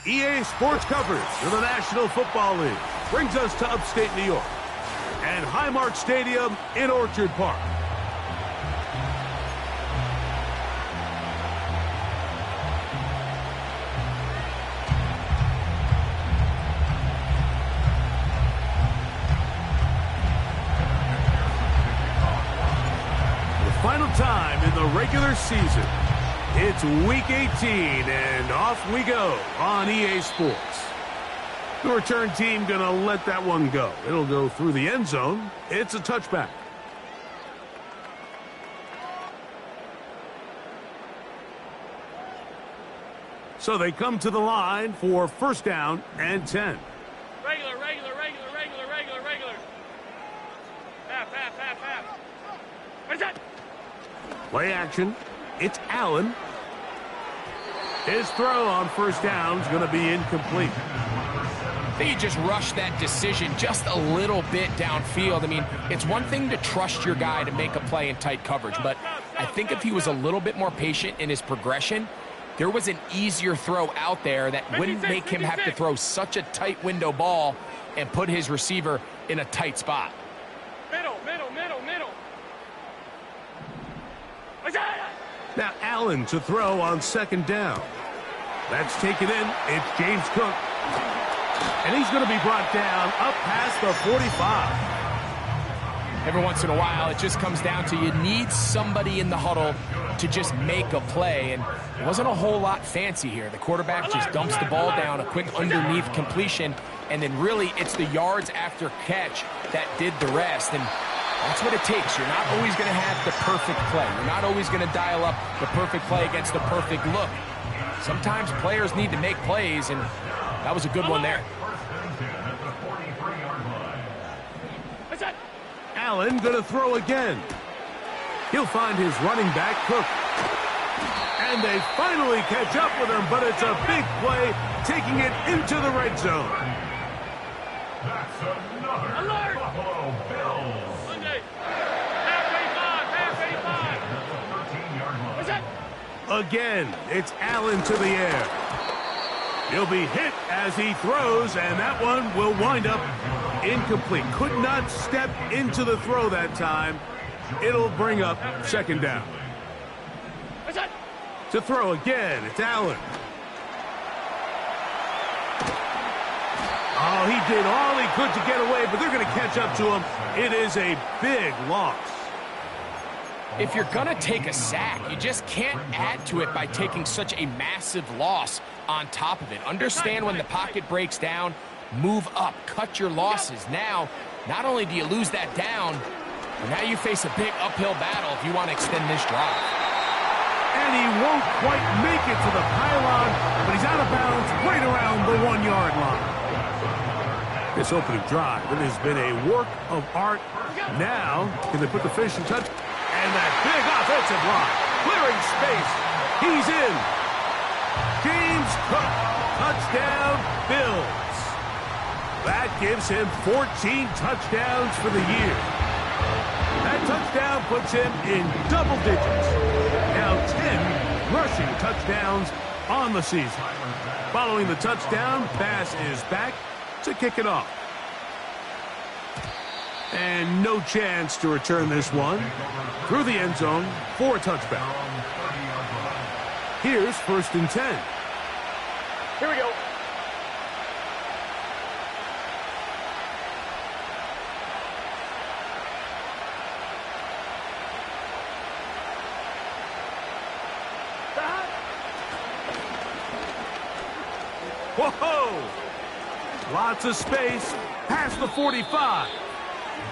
EA Sports coverage of the National Football League brings us to upstate New York and Highmark Stadium in Orchard Park. Final time in the regular season. It's week 18, and off we go on EA Sports. The return team going to let that one go. It'll go through the end zone. It's a touchback. So they come to the line for first down and 10. Regular. Half. What is that? Play action. It's Allen. His throw on first down is going to be incomplete. I think he just rushed that decision just a little bit downfield. I mean, it's one thing to trust your guy to make a play in tight coverage, but I think if he was a little bit more patient in his progression, there was an easier throw out there that wouldn't make him have to throw such a tight window ball and put his receiver in a tight spot. Middle. Now Allen to throw on second down. That's taken in. It's James Cook. And he's going to be brought down up past the 45. Every once in a while, it just comes down to you need somebody in the huddle to just make a play. And it wasn't a whole lot fancy here. The quarterback just dumps the ball down, a quick underneath completion, and then really it's the yards after catch that did the rest. And that's what it takes. You're not always going to have the perfect play. You're not always going to dial up the perfect play against the perfect look. Sometimes players need to make plays, and that was a good one there. Allen going to throw again. He'll find his running back, Cook. And they finally catch up with him, but it's a big play, taking it into the red zone. That's another Buffalo Bills. Monday. Half 85. What's that? Again, it's Allen to the air. He'll be hit as he throws, and that one will wind up incomplete. Could not step into the throw that time. It'll bring up second down. What's that? To throw again, it's Allen. Oh, he did all he could to get away, but they're going to catch up to him. It is a big loss. If you're going to take a sack, you just can't add to it by taking such a massive loss on top of it. Understand when the pocket breaks down, move up, cut your losses. Now, not only do you lose that down, but now you face a big uphill battle if you want to extend this drive. And he won't quite make it to the pylon, but he's out of bounds right around the 1-yard line. This opening drive, it has been a work of art. Now, can they put the finishing touch? And that big offensive line, clearing space. He's in. James Cook, touchdown Bills. That gives him 14 touchdowns for the year. That touchdown puts him in double digits. Now 10 rushing touchdowns on the season. Following the touchdown, pass is back to kick it off. And no chance to return this one through the end zone for a touchback. Here's first and 10. Here we go. Whoa! Lots of space past the 45.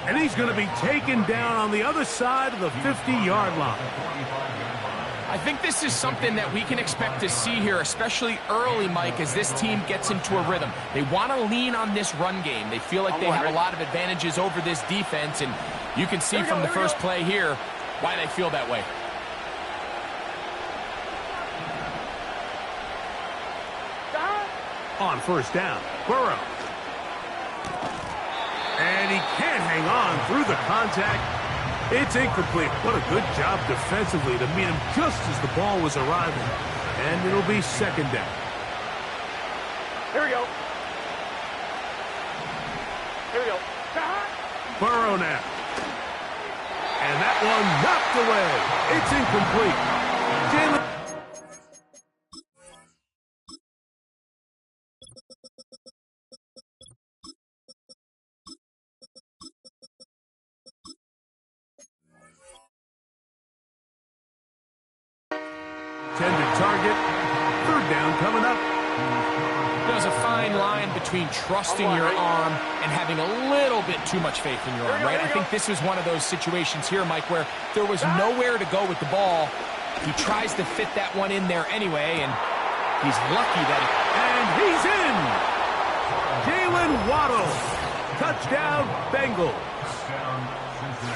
And he's going to be taken down on the other side of the 50-yard line. I think this is something that we can expect to see here, especially early, Mike, as this team gets into a rhythm. They want to lean on this run game. They feel like they have a lot of advantages over this defense, and you can see from the first play here why they feel that way. On first down, Burrow. And he can't hang on through the contact. It's incomplete. What a good job defensively to meet him just as the ball was arriving. And it'll be second down. Here we go. Here we go. Burrow now. And that one knocked away. It's incomplete. Jalen. Intended target. Third down coming up. There's a fine line between trusting your arm and having a little bit too much faith in your arm, right? I think this is one of those situations here, Mike, where there was nowhere to go with the ball. He tries to fit that one in there anyway, and he's lucky that And he's in! Jalen Waddle. Touchdown, Bengals.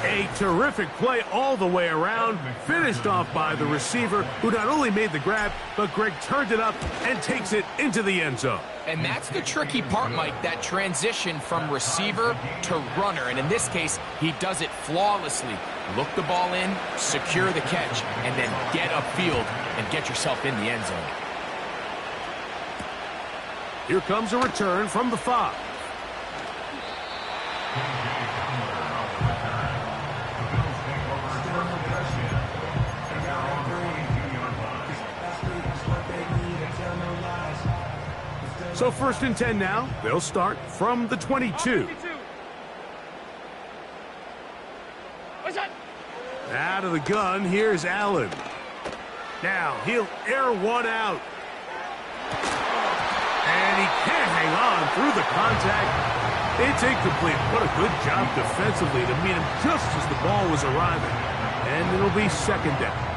A terrific play all the way around, finished off by the receiver, who not only made the grab, but Greg turned it up and takes it into the end zone. And that's the tricky part, Mike, that transition from receiver to runner. And in this case, he does it flawlessly. Look the ball in, secure the catch, and then get upfield and get yourself in the end zone. Here comes a return from the 5. So 1st and 10 now. They'll start from the 22. Out of the gun, here's Allen. Now he'll air one out. And he can't hang on through the contact. It's incomplete. What a good job defensively to meet him just as the ball was arriving. And it'll be 2nd down.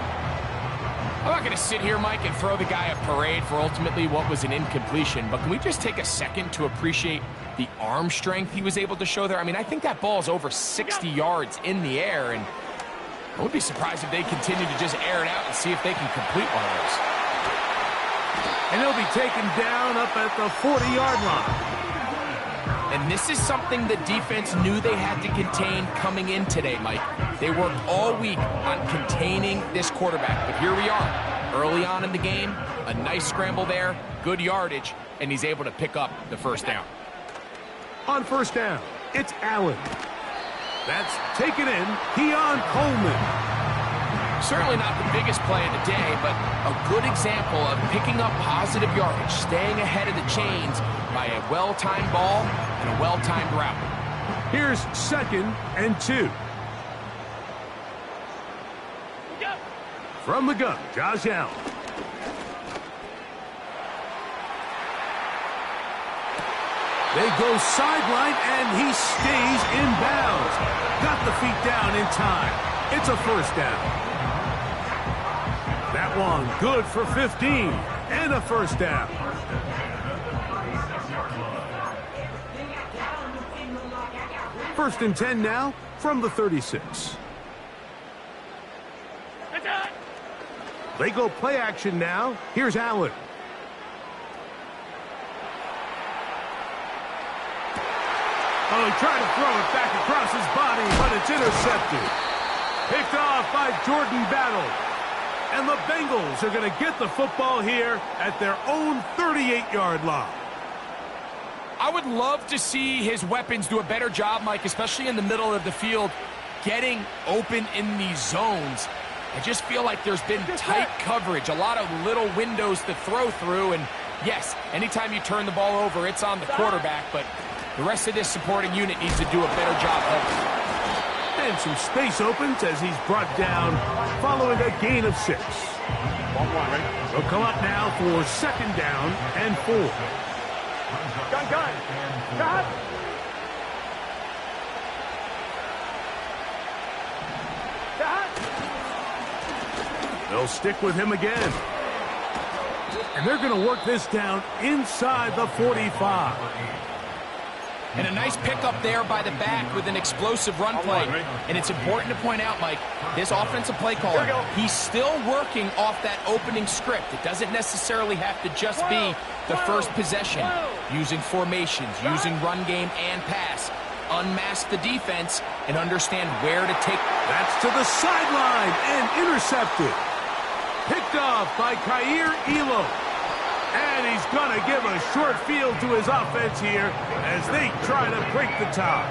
I'm not going to sit here, Mike, and throw the guy a parade for ultimately what was an incompletion, but can we just take a second to appreciate the arm strength he was able to show there? I mean, I think that ball's over 60 yards in the air, and I would be surprised if they continue to just air it out and see if they can complete one of those. And he'll be taken down up at the 40-yard line. And this is something the defense knew they had to contain coming in today, Mike. They worked all week on containing this quarterback, but here we are. Early on in the game, a nice scramble there, good yardage, and he's able to pick up the 1st down. On 1st down, it's Allen. That's taken in, Keon Coleman. Certainly not the biggest play of the day, but a good example of picking up positive yardage, staying ahead of the chains by a well-timed ball and a well-timed route. Here's 2nd and 2. From the gun, Josh Allen. They go sideline, and he stays in bounds. Got the feet down in time. It's a 1st down. That one good for 15 and a 1st down. First and 10 now from the 36. They go play action now. Here's Allen. Oh, he tried to throw it back across his body, but it's intercepted. Picked off by Jordan Battle. And the Bengals are going to get the football here at their own 38-yard line. I would love to see his weapons do a better job, Mike, especially in the middle of the field, getting open in these zones. I just feel like there's been tight coverage, a lot of little windows to throw through, and yes, anytime you turn the ball over, it's on the quarterback, but the rest of this supporting unit needs to do a better job helping. And some space opens as he's brought down following a gain of 6. They'll come up now for 2nd down and 4. Gun. Cut. They'll stick with him again. And they're going to work this down inside the 45. And a nice pickup there by the back with an explosive run play. And it's important to point out, Mike, this offensive play caller, he's still working off that opening script. It doesn't necessarily have to just be the first possession. Using formations, using run game and pass. Unmask the defense and understand where to take. That's to the sideline and intercepted. Picked off by Kaiir Elo. And he's going to give a short field to his offense here as they try to break the tie.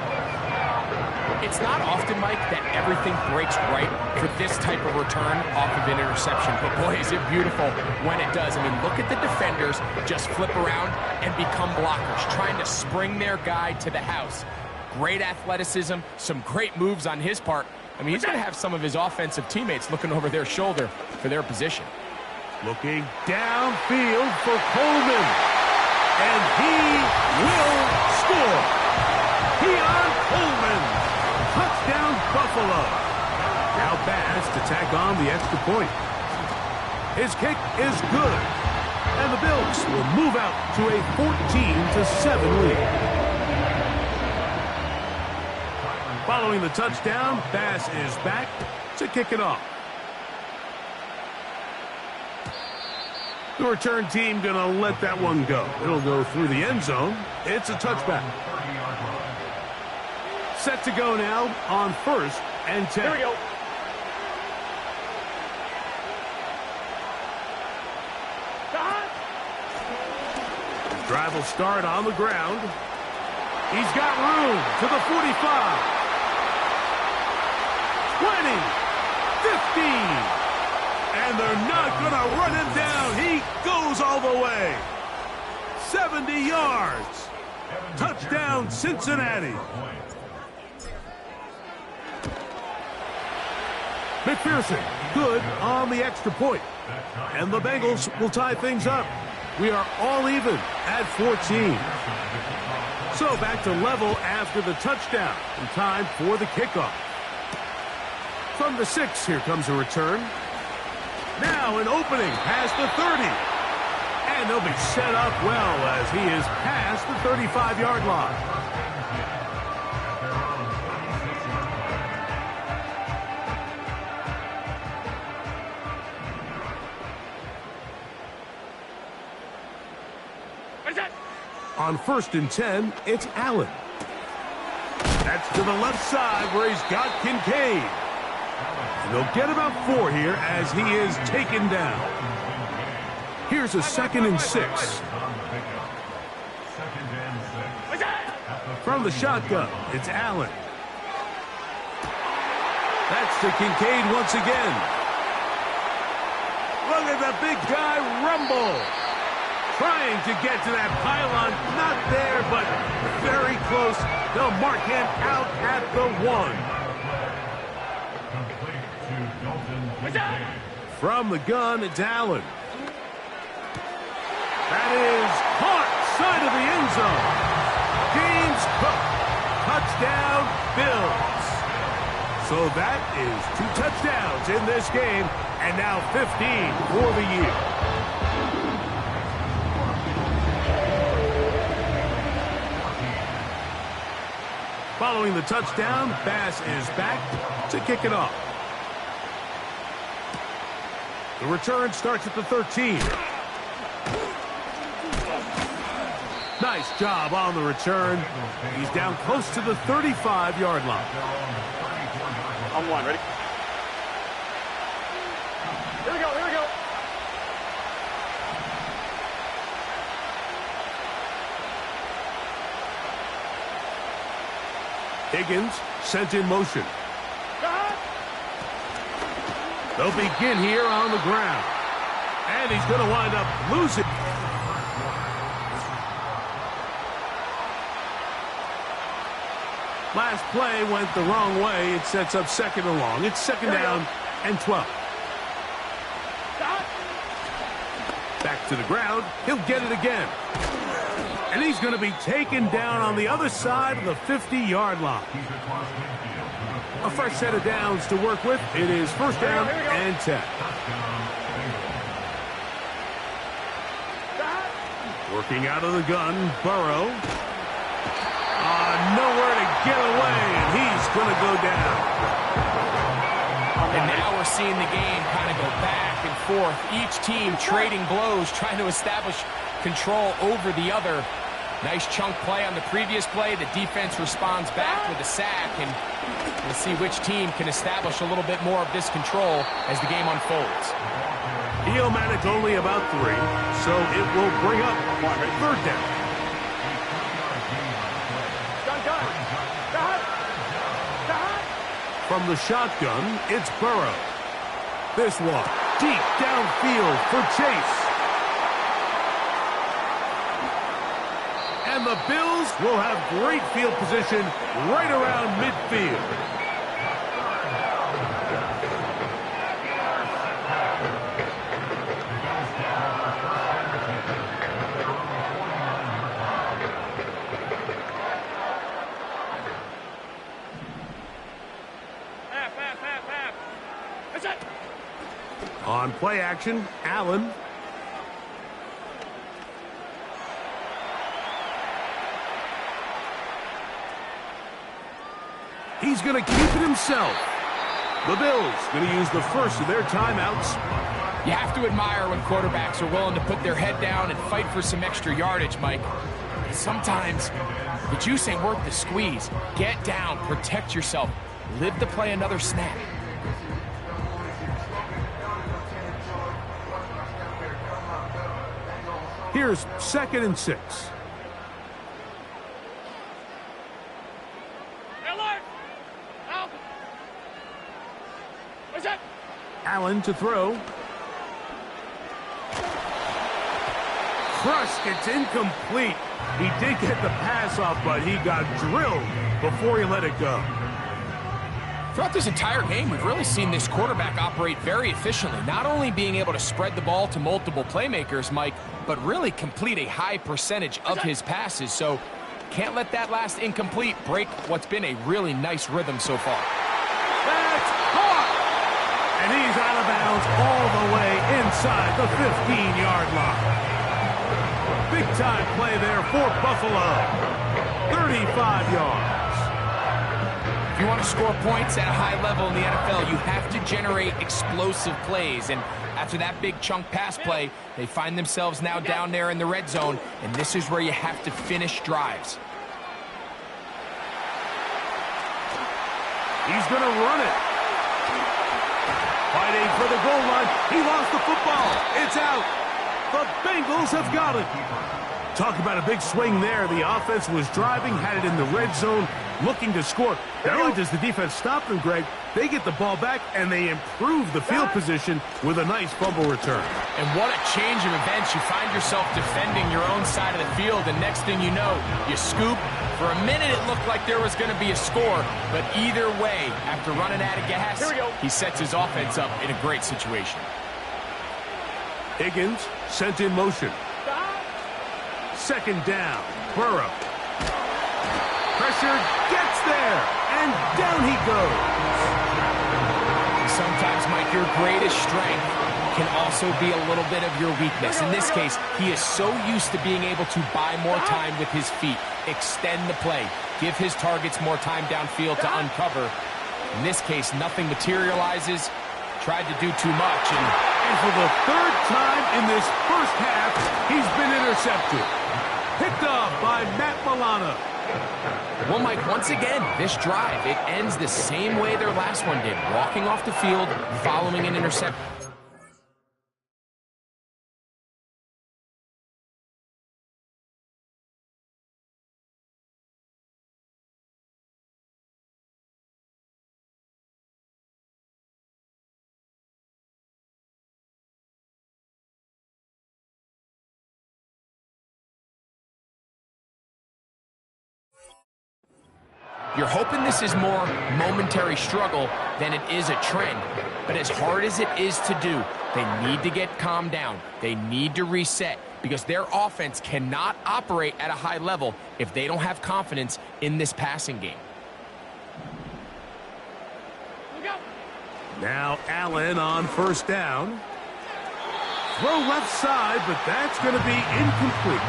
It's not often, Mike, that everything breaks right for this type of return off of an interception. But, boy, is it beautiful when it does. I mean, look at the defenders just flip around and become blockers, trying to spring their guy to the house. Great athleticism, some great moves on his part. I mean, he's going to have some of his offensive teammates looking over their shoulder for their position. Looking downfield for Coleman. And he will score. Keon Coleman. Touchdown, Buffalo. Now Bass to tack on the extra point. His kick is good. And the Bills will move out to a 14-7 lead. Following the touchdown, Bass is back to kick it off. The return team going to let that one go. It'll go through the end zone. It's a touchback. Set to go now on 1st and 10. Here we go. The drive will start on the ground. He's got room to the 45. 20. 15. And they're not going to run him down. He goes all the way. 70 yards. Touchdown, Cincinnati. McPherson, good on the extra point. And the Bengals will tie things up. We are all even at 14. So back to level after the touchdown. And time for the kickoff. From the 6, here comes a return. Now an opening past the 30. And they'll be set up well as he is past the 35-yard line. On 1st and 10, it's Allen. That's to the left side where he's got Kincaid. And they'll get about 4 here as he is taken down. Here's a 2nd and 6. From the shotgun, it's Allen. That's to Kincaid once again. Look at the big guy rumble. Trying to get to that pylon. Not there, but very close. They'll mark him out at the 1. From the gun, it's Allen. That is caught side of the end zone. James Cook. Touchdown, Bills. So that is 2 touchdowns in this game, and now 15 for the year. Following the touchdown, Bass is back to kick it off. The return starts at the 13. Nice job on the return. He's down close to the 35-yard line. On 1, ready? Here we go, here we go. Higgins sent in motion. They'll begin here on the ground. And he's going to wind up losing. Last play went the wrong way. It sets up 2nd and long. It's 2nd down and 12. Back to the ground. He'll get it again. And he's going to be taken down on the other side of the 50-yard line. A fresh set of downs to work with. It is 1st down and 10. Working out of the gun, Burrow. Nowhere to get away, and he's going to go down. And now we're seeing the game kind of go back and forth. Each team trading blows, trying to establish control over the other. Nice chunk play on the previous play. The defense responds back with a sack, and we'll see which team can establish a little bit more of this control as the game unfolds. He'll manage only about 3, so it will bring up 3rd down. From the shotgun, it's Burrow. This one, deep downfield for Chase. And the Bills will have great field position right around midfield. On play action, Allen. He's going to keep it himself. The Bills going to use the first of their timeouts. You have to admire when quarterbacks are willing to put their head down and fight for some extra yardage, Mike. Sometimes the juice ain't worth the squeeze. Get down, protect yourself, live to play another snap. Here's 2nd and 6. Allen to throw. Crushed. It's incomplete. He did get the pass off, but he got drilled before he let it go. Throughout this entire game, we've really seen this quarterback operate very efficiently, not only being able to spread the ball to multiple playmakers, Mike, but really complete a high percentage of his passes. So can't let that last incomplete break what's been a really nice rhythm so far. That's caught! And he's out of bounds all the way inside the 15-yard line. Big-time play there for Buffalo. 35 yards. If you want to score points at a high level in the NFL, you have to generate explosive plays. And after that big chunk pass play, they find themselves now down there in the red zone, and this is where you have to finish drives. He's going to run it. Fighting for the goal line. He lost the football. It's out. The Bengals have got it. Talk about a big swing there. The offense was driving, had it in the red zone, looking to score. Not only does the defense stop them, Greg, they get the ball back, and they improve the field position with a nice fumble return. And what a change of events. You find yourself defending your own side of the field, and next thing you know, you scoop. For a minute, it looked like there was going to be a score, but either way, after running out of gas, he sets his offense up in a great situation. Higgins sent in motion. 2nd down. Burrow. Pressure gets there, and down he goes. Sometimes, Mike, your greatest strength can also be a little bit of your weakness. In this case, he is so used to being able to buy more time with his feet, extend the play, give his targets more time downfield to uncover. In this case, nothing materializes. Tried to do too much, and for the 3rd time in this first half, he's been intercepted. Picked off by Matt Milano. Well, Mike, once again, this drive, it ends the same way their last one did, walking off the field, following an interception. You're hoping this is more momentary struggle than it is a trend. But as hard as it is to do, they need to get calmed down. They need to reset because their offense cannot operate at a high level if they don't have confidence in this passing game. Now Allen on 1st down. Throw left side, but that's going to be incomplete.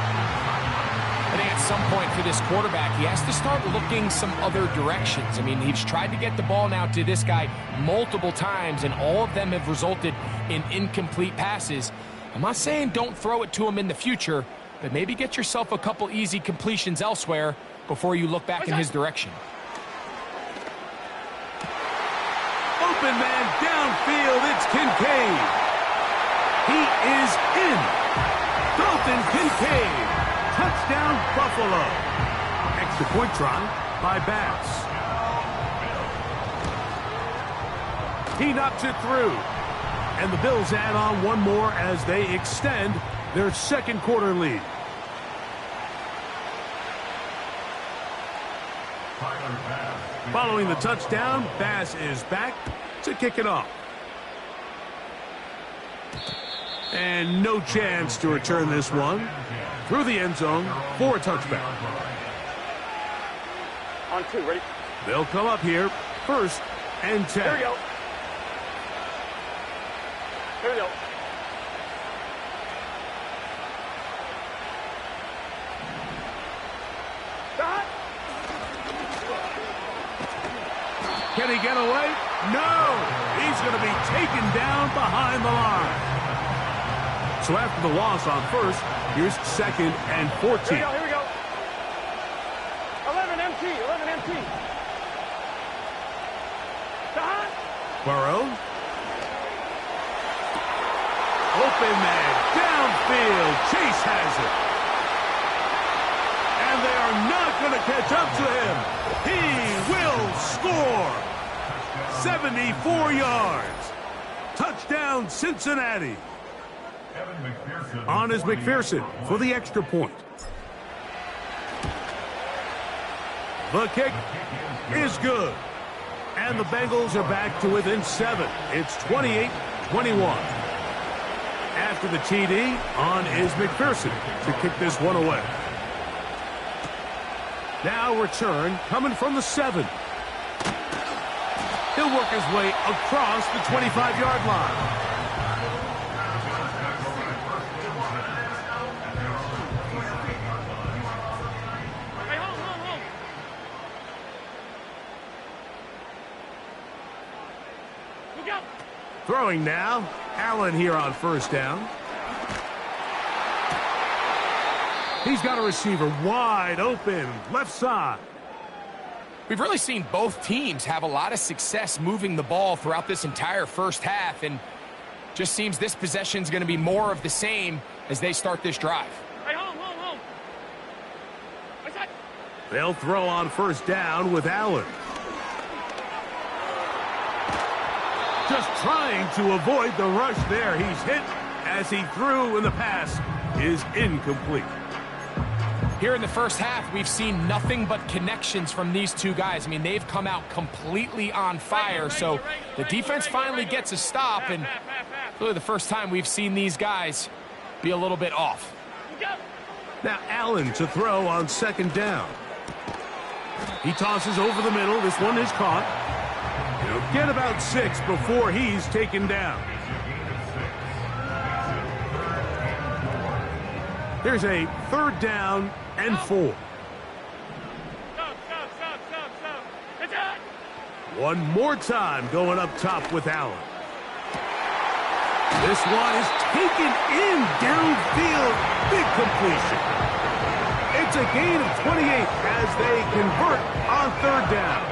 I think at some point for this quarterback, he has to start looking some other directions. I mean, he's tried to get the ball now to this guy multiple times, and all of them have resulted in incomplete passes. I'm not saying don't throw it to him in the future, but maybe get yourself a couple easy completions elsewhere before you look back in his direction. Open man downfield, it's Kincaid. He is in. Dalton Kincaid. Touchdown, Buffalo. Extra point try by Bass. He knocks it through. And the Bills add on one more as they extend their second quarter lead. Following the touchdown, Bass is back to kick it off. And no chance to return this one through the end zone for a touchback. On 2, ready? They'll come up here, 1st and 10. Here we go. Here we go. Can he get away? No! He's going to be taken down behind the line. So after the loss on 1st, here's 2nd and 14. Here we go. 11 MT. Burrow. Open man. Downfield. Chase has it. And they are not going to catch up to him. He will score. 74 yards. Touchdown, Cincinnati. On is McPherson for the extra point. The kick is good. And the Bengals are back to within 7. It's 28-21. After the TD, on is McPherson to kick this one away. Now return coming from the 7. He'll work his way across the 25-yard line. Throwing now. Allen here on 1st down. He's got a receiver wide open, left side. We've really seen both teams have a lot of success moving the ball throughout this entire first half, and just seems this possession is going to be more of the same as they start this drive. Hey, home. They'll throw on 1st down with Allen. Just trying to avoid the rush there. He's hit as he threw, and the pass is incomplete. Here in the first half, we've seen nothing but connections from these two guys. I mean, they've come out completely on fire, so the defense finally gets a stop, and really the first time we've seen these guys be a little bit off. Now Allen to throw on 2nd down. He tosses over the middle. This one is caught. He'll get about 6 before he's taken down. Here's a 3rd down and 4. One more time going up top with Allen. This one is taken in downfield. Big completion. It's a gain of 28 as they convert on 3rd down.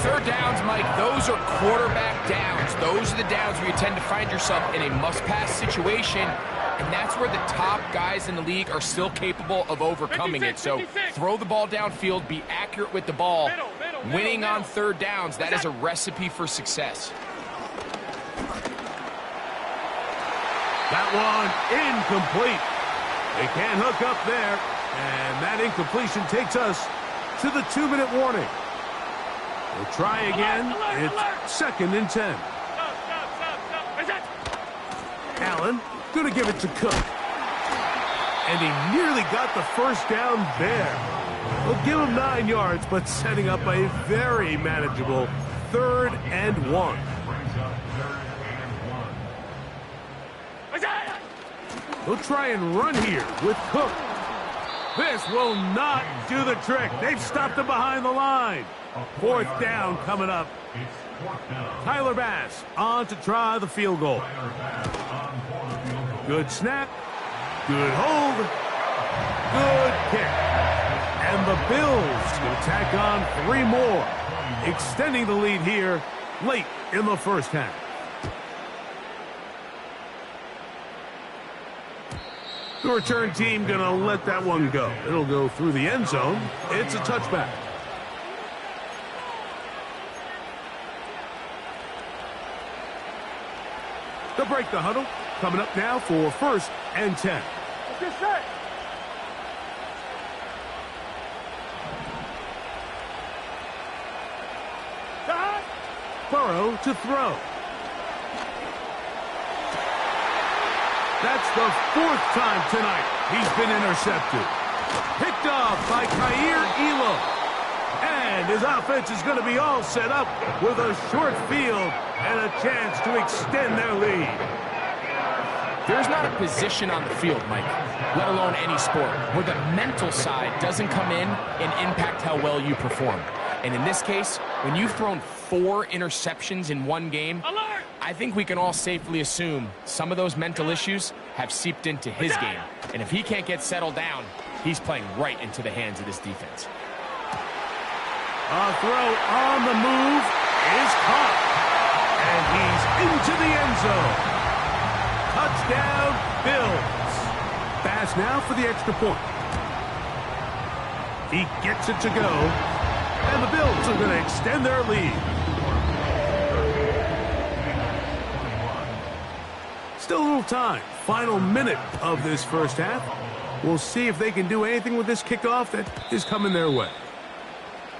3rd downs, Mike, those are quarterback downs. Those are the downs where you tend to find yourself in a must-pass situation, and that's where the top guys in the league are still capable of overcoming it. So throw the ball downfield, be accurate with the ball. Winning on 3rd downs, that is a recipe for success. That one incomplete. They can't hook up there, and that incompletion takes us to the 2-minute warning. We'll try again. It's 2nd and 10. Allen going to give it to Cook. And he nearly got the 1st down there. We'll give him 9 yards, but setting up a very manageable 3rd and 1. He'll try and run here with Cook. This will not do the trick. They've stopped him behind the line. 4th down coming up. Tyler Bass on to try the field goal. Good snap. Good hold. Good kick. And the Bills will tack on 3 more, extending the lead here late in the first half. The return team going to let that one go. It'll go through the end zone. It's a touchback. They'll break the huddle. Coming up now for 1st and 10. Get set. Burrow to throw. That's the 4th time tonight he's been intercepted. Picked off by Kaiir Elam. And his offense is going to be all set up with a short field and a chance to extend their lead. There's not a position on the field, Mike, let alone any sport, where the mental side doesn't come in and impact how well you perform. And in this case, when you've thrown 4 interceptions in one game, I think we can all safely assume some of those mental issues have seeped into his game. And if he can't get settled down, he's playing right into the hands of this defense. A throw on the move is caught. And he's into the end zone. Touchdown, Bills. Pass now for the extra point. He gets it to go. And the Bills are going to extend their lead. Still a little time. Final minute of this first half. We'll see if they can do anything with this kickoff that is coming their way.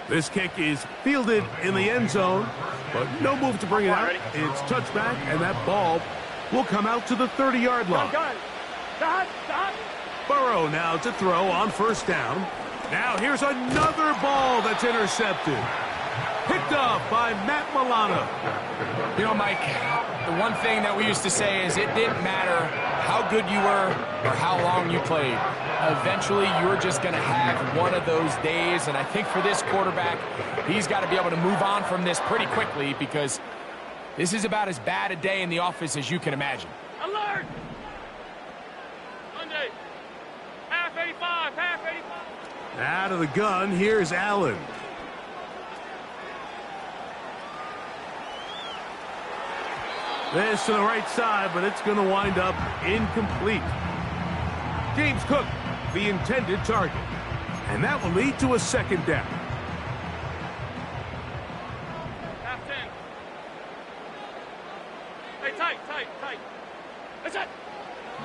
This kick is fielded in the end zone, but no move to bring it out. It's touchback, and that ball will come out to the 30-yard line. Burrow now to throw on 1st down. Now here's another ball that's intercepted. Picked off by Matt Milano. You know, Mike, the one thing that we used to say is it didn't matter how good you were or how long you played. Eventually, you're just going to have one of those days, and I think for this quarterback, he's got to be able to move on from this pretty quickly because this is about as bad a day in the office as you can imagine. Alert! Monday. Half 85, half 85. Out of the gun, here's Allen. This to the right side, but it's going to wind up incomplete. James Cook, the intended target. And that will lead to a 2nd down. Half 10. Hey, tight. That's it.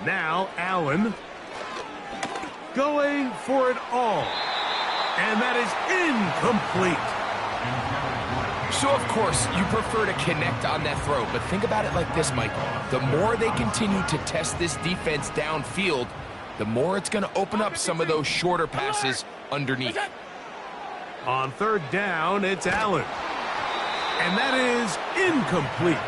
Now Allen going for it all. And that is incomplete. So, of course, you prefer to connect on that throw, but think about it like this, Michael. The more they continue to test this defense downfield, the more it's going to open up some of those shorter passes underneath. On 3rd down, it's Allen. And that is incomplete.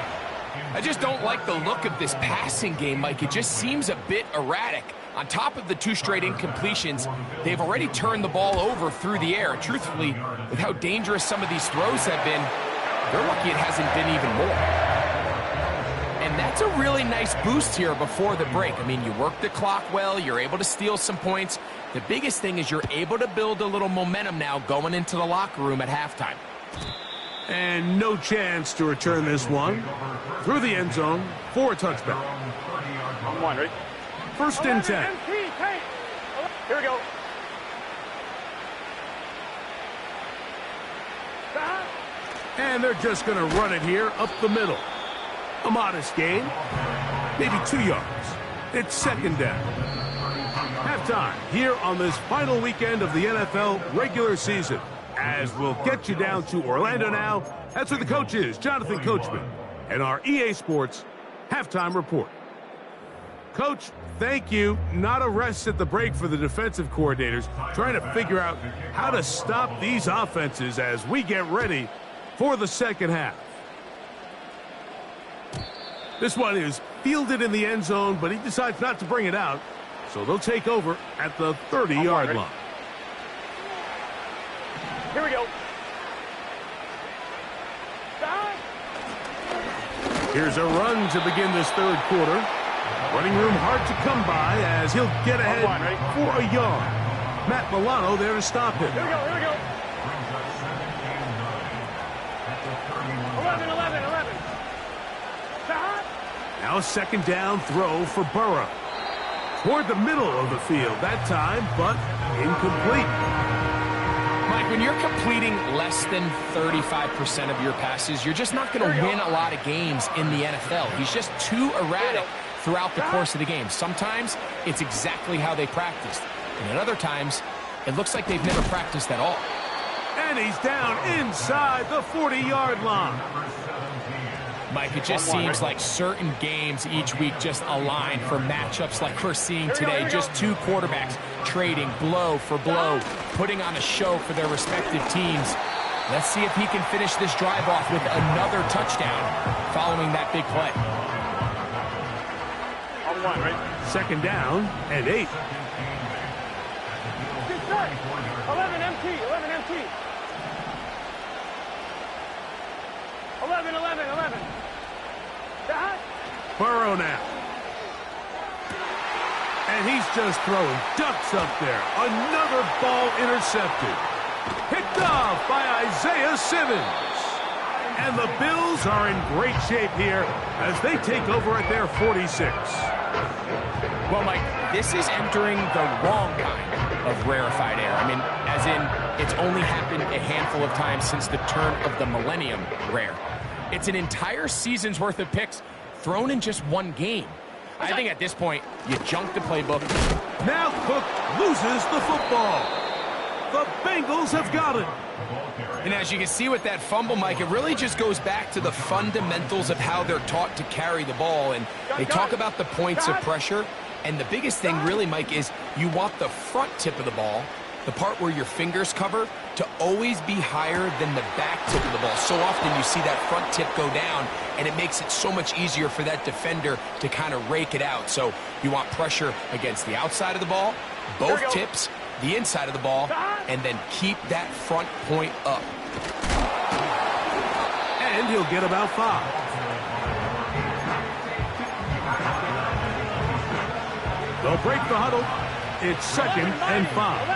I just don't like the look of this passing game, Mike. It just seems a bit erratic. On top of the 2 straight incompletions, they've already turned the ball over through the air. Truthfully, with how dangerous some of these throws have been, they're lucky it hasn't been even more. And that's a really nice boost here before the break. I mean, you work the clock well, you're able to steal some points. The biggest thing is you're able to build a little momentum now going into the locker room at halftime. And no chance to return this one. Through the end zone for a touchback. On 1, ready? 1st and 10. Here we go. And they're just going to run it here up the middle. A modest gain, maybe 2 yards. It's 2nd down. Halftime here on this final weekend of the NFL regular season. As we'll get you down to Orlando now. That's where the coach is, Jonathan Coachman, and our EA Sports halftime report. Coach, thank you. Not a rest at the break for the defensive coordinators, trying to figure out how to stop these offenses as we get ready for the 2nd half. This one is fielded in the end zone, but he decides not to bring it out, so they'll take over at the 30-yard line. Here we go. Here's a run to begin this 3rd quarter. Running room hard to come by as he'll get ahead for a yard. Matt Milano there to stop him. Here we go. 11. Now a 2nd down throw for Burrow. Toward the middle of the field that time, but incomplete. Mike, when you're completing less than 35% of your passes, you're just not going to win a lot of games in the NFL. He's just too erratic throughout the course of the game. Sometimes it's exactly how they practiced, and at other times it looks like they've never practiced at all. And he's down inside the 40-yard line. Mike, it just seems like certain games each week just align for matchups like we're seeing today. Just two quarterbacks trading blow for blow, putting on a show for their respective teams. Let's see if he can finish this drive off with another touchdown following that big play. On one, right? Second down and 8. 11 MT, 11 MT. 11, 11, 11. Burrow now. And he's just throwing ducks up there. Another ball intercepted. Picked off by Isaiah Simmons. And the Bills are in great shape here as they take over at their 46. Well, Mike, this is entering the wrong kind of rarefied air. I mean, as in, it's only happened a handful of times since the turn of the millennium rare. It's an entire season's worth of picks thrown in just one game. I think at this point, you junk the playbook. Now Cook loses the football. The Bengals have got it. And as you can see with that fumble, Mike, it really just goes back to the fundamentals of how they're taught to carry the ball. And they talk about the points of pressure. And the biggest thing really, Mike, is you want the front tip of the ball, the part where your fingers cover, to always be higher than the back tip of the ball. So often you see that front tip go down, and it makes it so much easier for that defender to kind of rake it out. So you want pressure against the outside of the ball, both tips, the inside of the ball, and then keep that front point up. And he'll get about 5. They'll break the huddle. It's second and 5.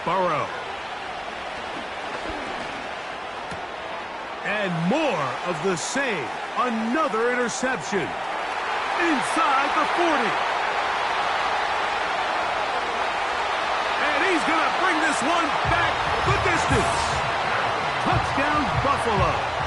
Burrow. And more of the same. Another interception. Inside the 40. And he's going to bring this one back the distance. Touchdown, Buffalo.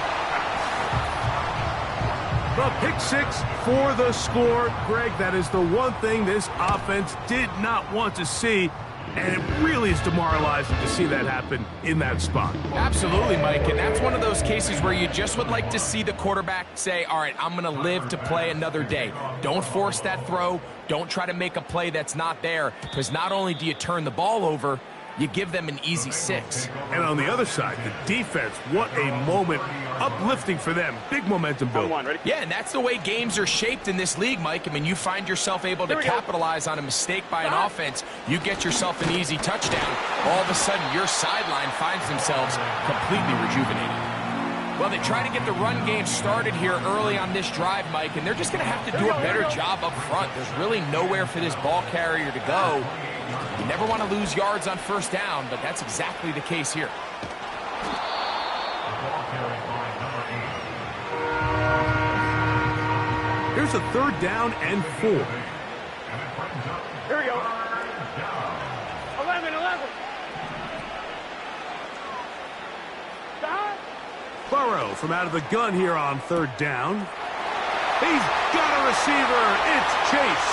The pick six for the score. Greg, that is the one thing this offense did not want to see. And it really is demoralizing to see that happen in that spot. Absolutely, Mike. And that's one of those cases where you just would like to see the quarterback say, all right, I'm going to live to play another day. Don't force that throw. Don't try to make a play that's not there. Because not only do you turn the ball over, you give them an easy 6. And on the other side, the defense, what a moment. Uplifting for them. Big momentum build. Yeah, and that's the way games are shaped in this league, Mike. I mean, you find yourself able to capitalize on a mistake by an offense. You get yourself an easy touchdown. All of a sudden, your sideline finds themselves completely rejuvenated. Well, they try to get the run game started here early on this drive, Mike, and they're just going to have to do a better job up front. There's really nowhere for this ball carrier to go. You never want to lose yards on first down, but that's exactly the case here. Here's a third down and 4. Here we go. 11, 11. Burrow from out of the gun here on third down. He's got a receiver. It's Chase.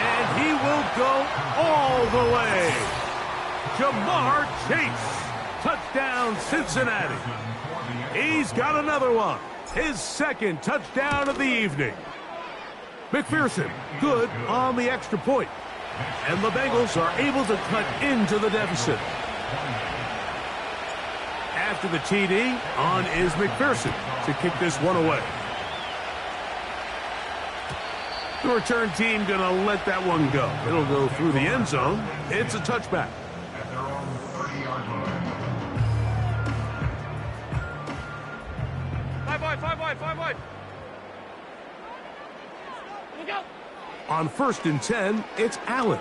And he will go all the way. Jamar Chase. Touchdown, Cincinnati. He's got another one. His second touchdown of the evening. McPherson, good on the extra point. And the Bengals are able to cut into the deficit. After the TD, on is McPherson to kick this one away. The return team going to let that one go. It'll go through the end zone. It's a touchback. Five wide. Here we go. On 1st and 10, it's Allen.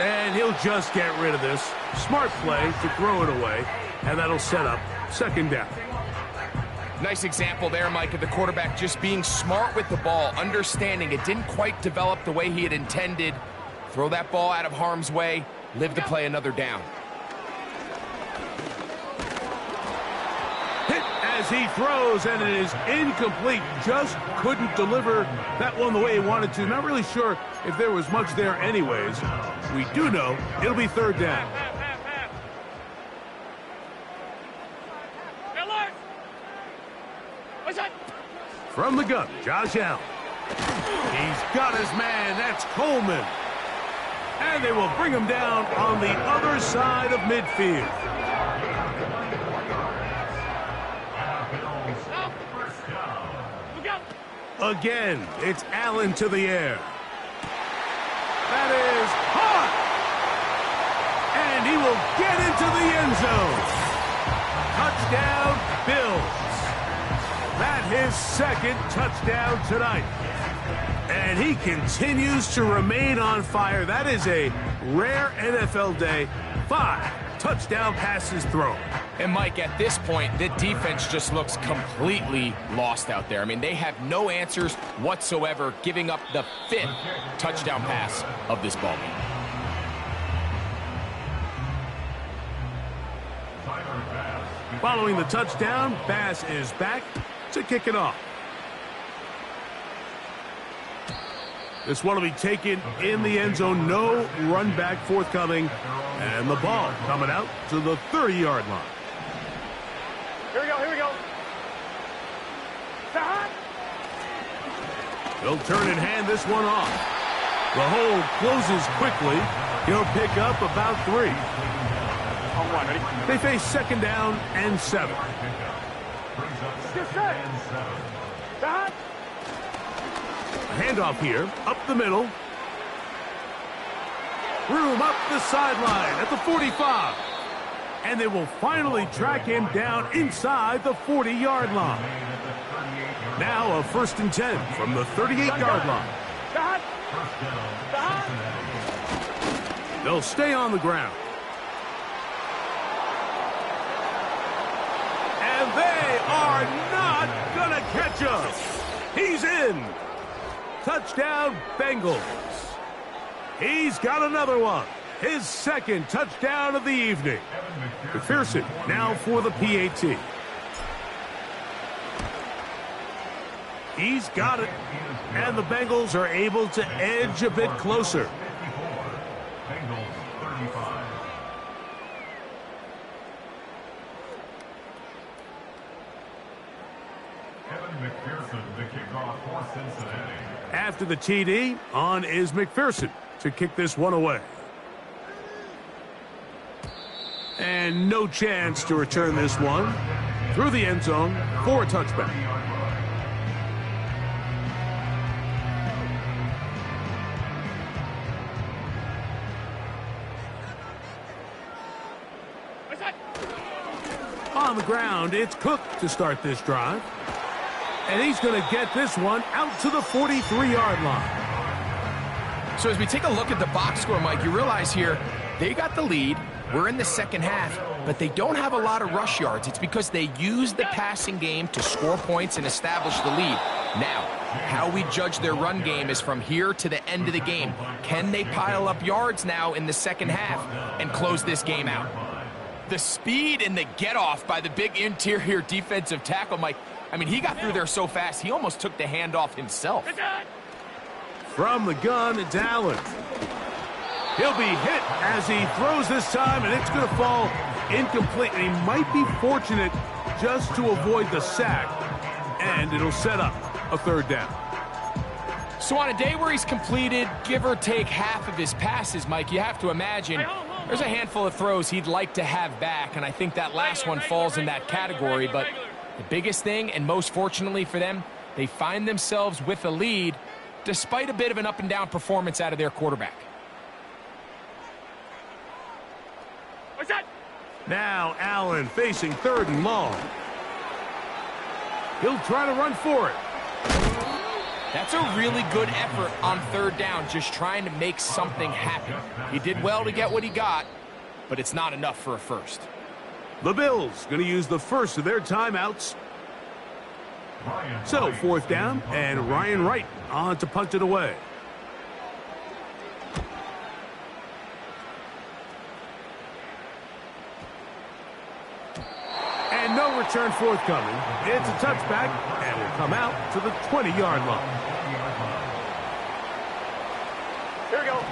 And he'll just get rid of this. Smart play to throw it away, and that'll set up second down. Nice example there, Mike, of the quarterback just being smart with the ball, understanding it didn't quite develop the way he had intended. Throw that ball out of harm's way, live to play another down. Hit as he throws, and it is incomplete. Just couldn't deliver that one the way he wanted to. Not really sure if there was much there anyways. We do know it'll be third down. From the gun, Josh Allen. He's got his man. That's Coleman. And they will bring him down on the other side of midfield. Again, it's Allen to the air. That is hot. And he will get into the end zone. Touchdown, Bills. That his second touchdown tonight. And he continues to remain on fire. That is a rare NFL day. 5 touchdown passes thrown. And Mike, at this point, the defense just looks completely lost out there. I mean, they have no answers whatsoever, giving up the 5th touchdown pass of this ball game. Following the touchdown, Bass is back to kick it off. This one will be taken in the end zone. No run back forthcoming. And the ball coming out to the 30-yard line. Here we go, here we go. He'll turn and hand this one off. The hold closes quickly. He'll pick up about 3. On one, ready? They face second down and 7. Get set. A handoff here, up the middle. Room up the sideline at the 45. And they will finally track him down inside the 40-yard line. Now a 1st and 10 from the 38-yard line. They'll stay on the ground. And they are not going to catch him. He's in. Touchdown, Bengals. He's got another one. His second touchdown of the evening. McPherson now for the PAT. He's got it. And the Bengals are able to edge a bit closer. After the TD, on is McPherson to kick this one away. And no chance to return this one through the end zone for a touchback. On the ground, it's Cook to start this drive. And he's going to get this one out to the 43-yard line. So as we take a look at the box score, Mike, you realize here they got the lead. We're in the second half, but they don't have a lot of rush yards. It's because they use the passing game to score points and establish the lead. Now, how we judge their run game is from here to the end of the game. Can they pile up yards now in the second half and close this game out? The speed and the get-off by the big interior defensive tackle, Mike. I mean, he got through there so fast, he almost took the handoff himself. From the gun, it's Allen. He'll be hit as he throws this time, and it's going to fall incomplete. And he might be fortunate just to avoid the sack, and it'll set up a 3rd down. So on a day where he's completed, give or take half of his passes, Mike, you have to imagine there's a handful of throws he'd like to have back, and I think that last one falls in that category. But the biggest thing, and most fortunately for them, they find themselves with a lead despite a bit of an up-and-down performance out of their quarterback. Now Allen facing 3rd and long. He'll try to run for it. That's a really good effort on third down, just trying to make something happen. He did well to get what he got, but it's not enough for a first. The Bills going to use the first of their timeouts. So, fourth down, and Ryan Wright on to punt it away. And no return forthcoming. It's a touchback, and will come out to the 20-yard line. Here we go.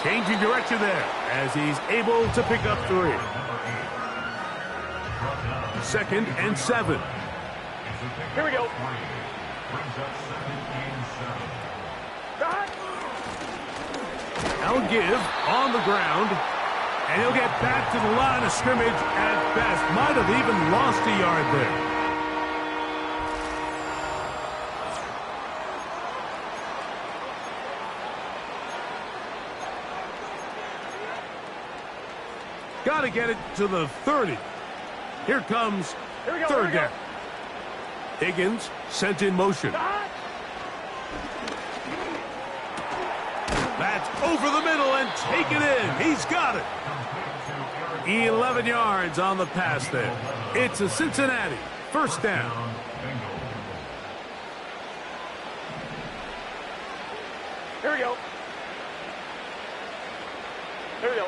Changing direction there as he's able to pick up 3. 2nd and 7. Here we go. I'll give on the ground, and he'll get back to the line of scrimmage at best. Might have even lost a yard there. Got to get it to the 30. Here comes third down. Higgins sent in motion. That's over the middle and taken in. He's got it. 11 yards on the pass there. It's a Cincinnati first down. Here we go. Here we go.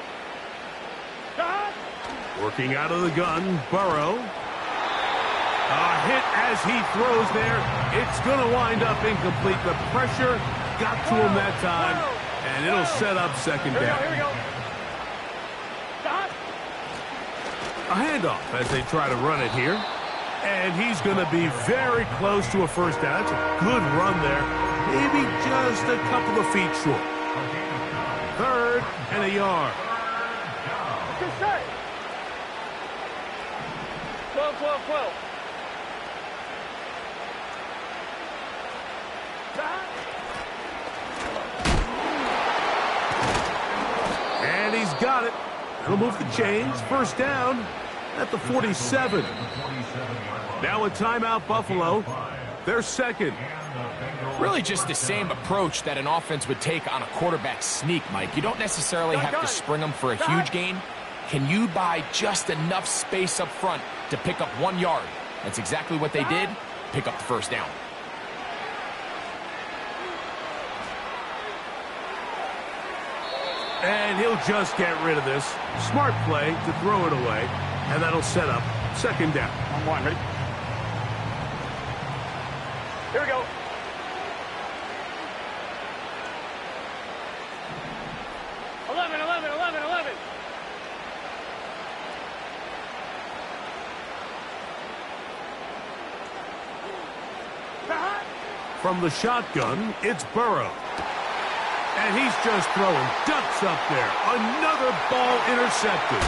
Working out of the gun, Burrow. A hit as he throws there. It's going to wind up incomplete. The pressure got to him that time, and it'll set up second down. Here we go. A handoff as they try to run it here. And he's going to be very close to a first down. That's a good run there. Maybe just a couple of feet short. 3rd and a yard. 12. And he's got it. That'll move the chains. First down at the 47. Now a timeout, Buffalo. They're second. Really just the same approach that an offense would take on a quarterback sneak, Mike. You don't necessarily have to spring them for a huge gain. Can you buy just enough space up front to pick up 1 yard? That's exactly what they did. Pick up the first down. And he'll just get rid of this. Smart play to throw it away. And that'll set up second down. On 1, ready? Here we go. From the shotgun, it's Burrow. And he's just throwing ducks up there. Another ball intercepted.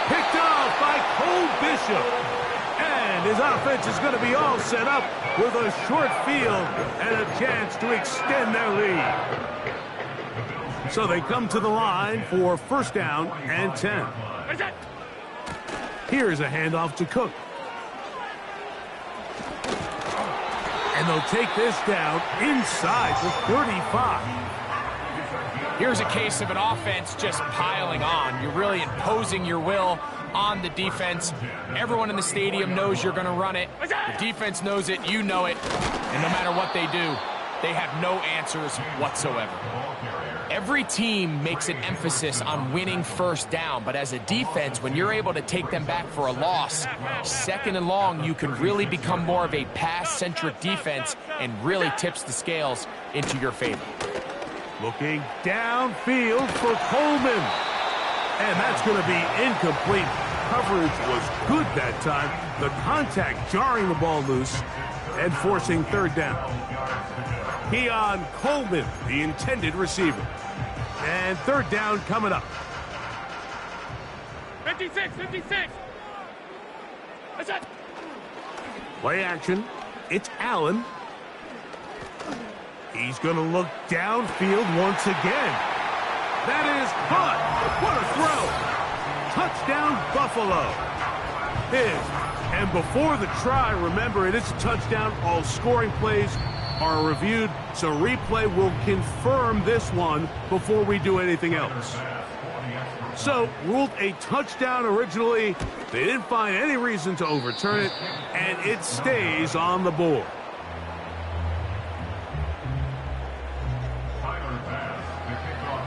Picked off by Cole Bishop. And his offense is going to be all set up with a short field and a chance to extend their lead. So they come to the line for first down and 10. Here's a handoff to Cook. And they'll take this down inside the 35. Here's a case of an offense just piling on. You're really imposing your will on the defense. Everyone in the stadium knows you're going to run it. The defense knows it. You know it. And no matter what they do, they have no answers whatsoever. Every team makes an emphasis on winning first down, but as a defense, when you're able to take them back for a loss, second and long, you can really become more of a pass-centric defense and really tips the scales into your favor. Looking downfield for Coleman. And that's going to be incomplete. Coverage was good that time. The contact jarring the ball loose and forcing third down. Keon Coleman, the intended receiver. And third down coming up. 56. That's it. Play action. It's Allen. He's going to look downfield once again. That is caught. What a throw. Touchdown, Buffalo. And before the try, remember, it is a touchdown. All scoring plays are reviewed, so replay will confirm this one before we do anything else. So, ruled a touchdown originally. They didn't find any reason to overturn it, and it stays on the board.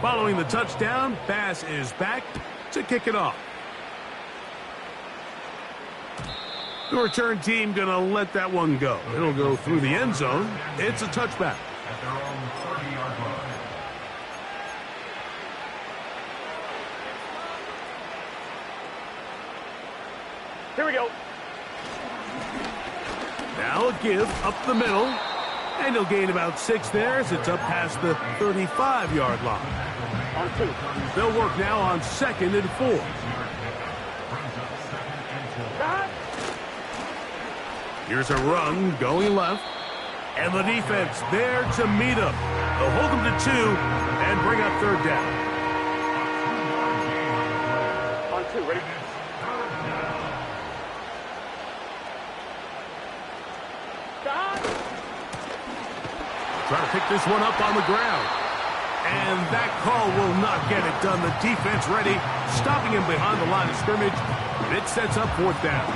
Following the touchdown, Bass is back to kick it off. The return team going to let that one go. It'll go through the end zone. It's a touchback. At their own 30-yard line. Here we go. Now a give up the middle. And he'll gain about 6 there as it's up past the 35-yard line. On 2. They'll work now on 2nd and 4. Here's a run going left. And the defense there to meet him. They'll hold him to 2 and bring up 3rd down. On 2, ready? Trying to pick this one up on the ground. And that call will not get it done. The defense ready, stopping him behind the line of scrimmage. And it sets up 4th down.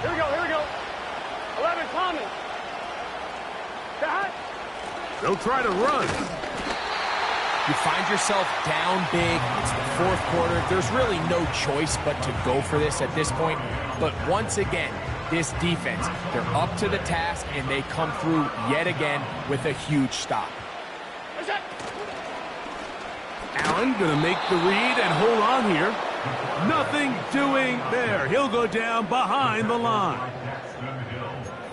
Here we go. 11, Thomas. They'll try to run. You find yourself down big. It's the 4th quarter. There's really no choice but to go for this at this point. But once again, this defense, they're up to the task, and they come through yet again with a huge stop. Allen going to make the read and hold on here. Nothing doing there. He'll go down behind the line.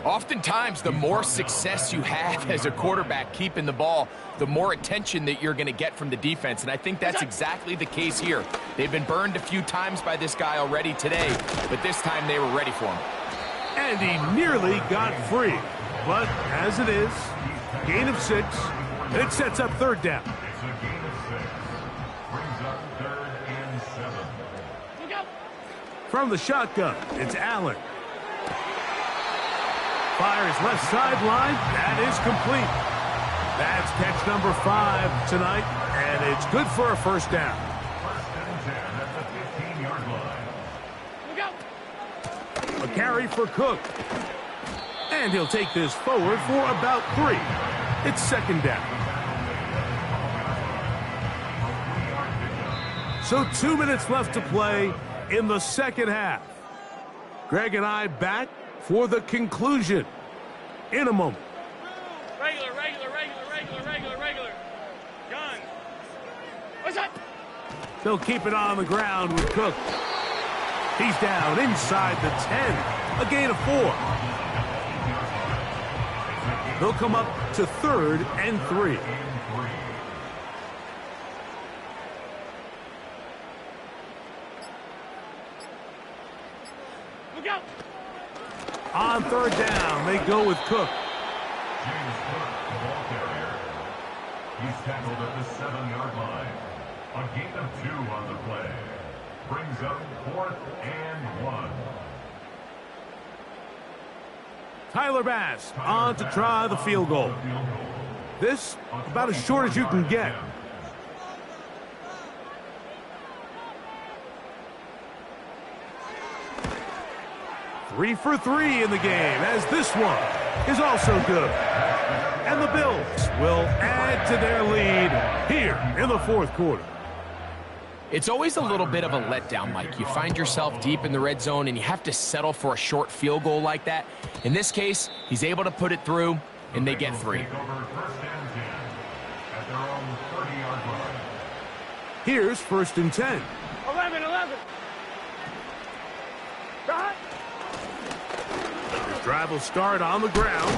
Oftentimes, the more success you have as a quarterback keeping the ball, the more attention that you're going to get from the defense, and I think that's exactly the case here. They've been burned a few times by this guy already today, but this time they were ready for him. And he nearly got free. But as it is, gain of 6, and it sets up 3rd down. It's a gain of 6. Brings up 3rd and 7. Look out. From the shotgun, it's Allen. Fires left sideline. That is complete. That's catch number 5 tonight, and it's good for a 1st down. 1st and 10 at the 15-yard line. Look out. A carry for Cook. And he'll take this forward for about 3. It's 2nd down. So 2 minutes left to play in the 2nd half. Greg and I back for the conclusion in a moment. Regular. Gun. What's that? They'll keep it on the ground with Cook. He's down inside the 10. A gain of 4. They'll come up to 3rd and 3. Look out. On 3rd down, they go with Cook. James Cook, the ball carrier. He's tackled at the 7-yard line. A gain of 2 on the play. Brings up 4th and 1. Tyler Bass on to try the field goal. This about as short as you can get. Three for 3 in the game, as this one is also good. And the Bills will add to their lead here in the 4th quarter. It's always a little bit of a letdown, Mike. You find yourself deep in the red zone, and you have to settle for a short field goal like that. In this case, he's able to put it through, and they get 3. Take over 1st and 10 at their own 30-yard line. Here's 1st and 10. 11. Right. This drive will start on the ground.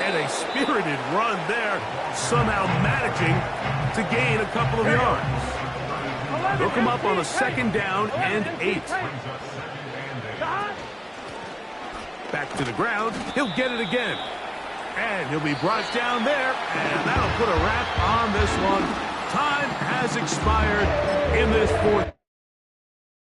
And a spirited run there, somehow managing to gain a couple of yards. They'll come up on a 2nd down and 8. Back to the ground. He'll get it again. And he'll be brought down there, and that'll put a wrap on this one. Time has expired in this fourth.